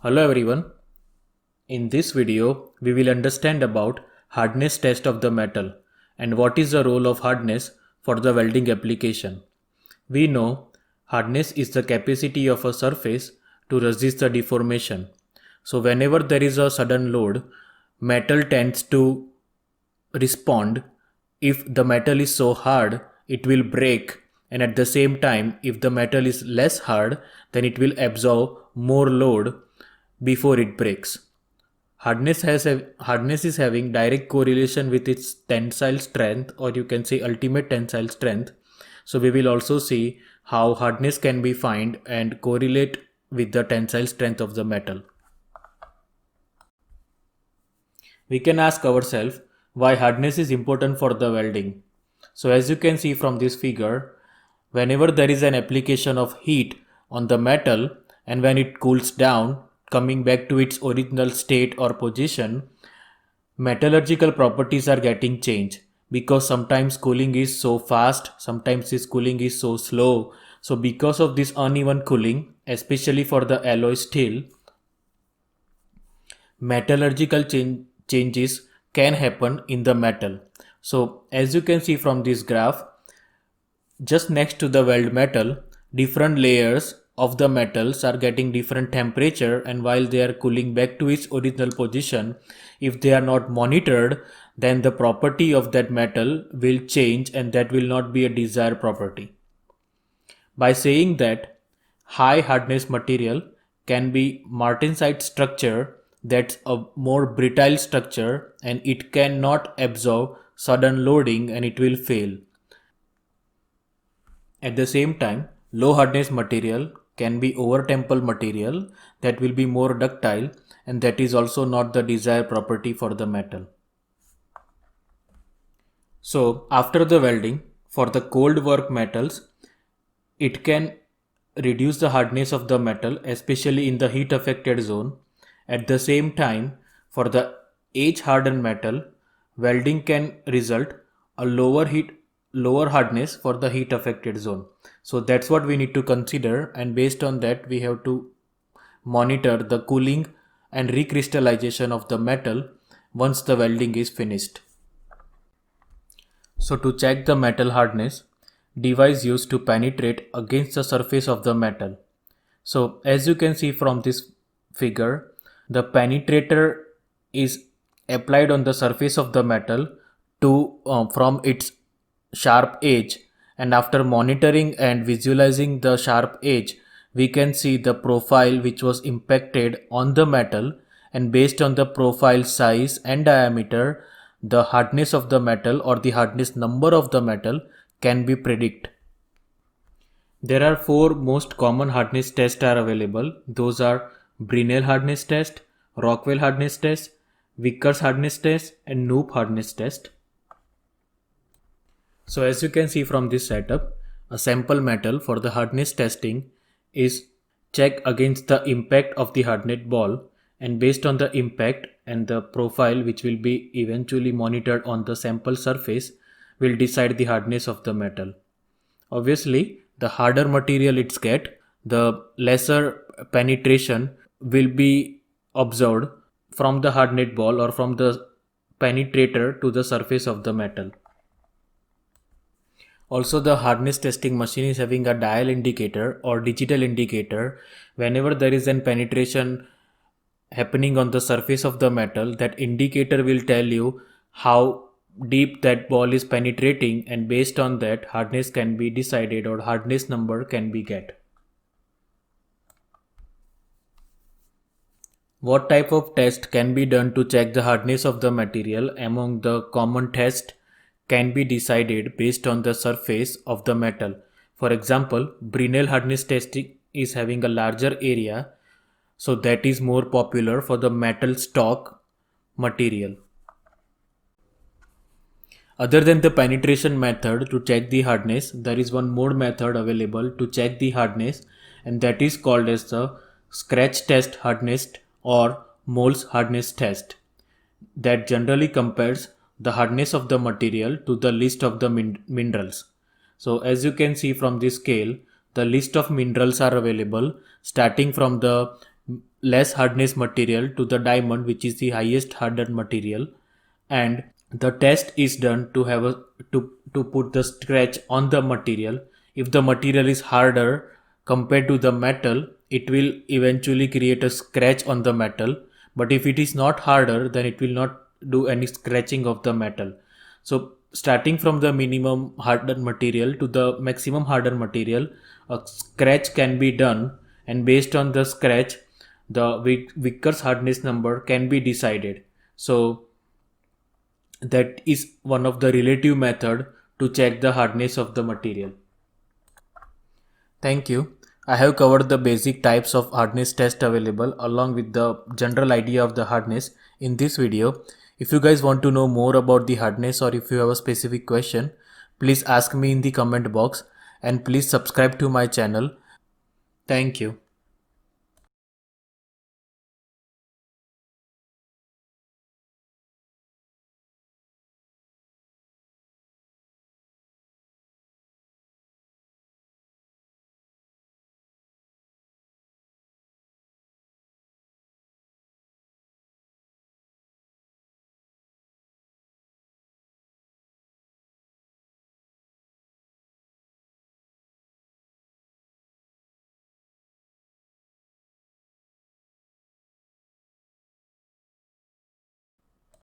Hello everyone. In this video, we will understand about hardness test of the metal and what is the role of hardness for the welding application. We know hardness is the capacity of a surface to resist the deformation. So whenever there is a sudden load, metal tends to respond. If the metal is so hard, it will break, and at the same time, if the metal is less hard, then it will absorb more load before it breaks. Hardness is having direct correlation with its tensile strength, or you can say ultimate tensile strength. So we will also see how hardness can be found and correlate with the tensile strength of the metal. We can ask ourselves why hardness is important for the welding. So as you can see from this figure, whenever there is an application of heat on the metal and when it cools down, coming back to its original state or position, metallurgical properties are getting changed because sometimes cooling is so fast, sometimes this cooling is so slow. So because of this uneven cooling, especially for the alloy steel, metallurgical changes can happen in the metal. So as you can see from this graph, just next to the weld metal, different layers of the metals are getting different temperature, and while they are cooling back to its original position, if they are not monitored, then the property of that metal will change and that will not be a desired property. By saying that high hardness material can be martensite structure, that's a more brittle structure and it cannot absorb sudden loading and it will fail. At the same time, low hardness material can be over temple material that will be more ductile, and that is also not the desired property for the metal. So after the welding, for the cold work metals, it can reduce the hardness of the metal, especially in the heat affected zone. At the same time, for the age hardened metal, welding can result a lower hardness for the heat affected zone. So that's what we need to consider, and based on that we have to monitor the cooling and recrystallization of the metal once the welding is finished. So to check the metal hardness, device used to penetrate against the surface of the metal. So as you can see from this figure, the penetrator is applied on the surface of the metal to from its sharp edge, and after monitoring and visualizing the sharp edge, we can see the profile which was impacted on the metal, and based on the profile size and diameter, the hardness of the metal or the hardness number of the metal can be predicted. There are four most common hardness tests are available. Those are Brinell hardness test, Rockwell hardness test, Vickers hardness test, and Knoop hardness test. So as you can see from this setup, a sample metal for the hardness testing is checked against the impact of the hardened ball, and based on the impact and the profile which will be eventually monitored on the sample surface will decide the hardness of the metal. Obviously, the harder material it's get, the lesser penetration will be observed from the hardened ball or from the penetrator to the surface of the metal. Also, the hardness testing machine is having a dial indicator or digital indicator. Whenever there is an penetration happening on the surface of the metal, that indicator will tell you how deep that ball is penetrating, and based on that hardness can be decided or hardness number can be get. What type of test can be done to check the hardness of the material? Among the common tests can be decided based on the surface of the metal. For example, Brinell hardness testing is having a larger area, so that is more popular for the metal stock material. Other than the penetration method to check the hardness, there is one more method available to check the hardness, and that is called as the scratch test hardness or moles hardness test, that generally compares the hardness of the material to the list of the minerals. So as you can see from this scale, the list of minerals are available starting from the less hardness material to the diamond, which is the highest hardened material, and the test is done to have a to put the scratch on the material. If the material is harder compared to the metal, it will eventually create a scratch on the metal, but if it is not harder, then it will not do any scratching of the metal. So starting from the minimum hardened material to the maximum hardened material, a scratch can be done, and based on the scratch, the Vickers hardness number can be decided. So that is one of the relative method to check the hardness of the material. Thank you. I have covered the basic types of hardness test available along with the general idea of the hardness in this video. If you guys want to know more about the hardness, or if you have a specific question, please ask me in the comment box, and please subscribe to my channel. Thank you.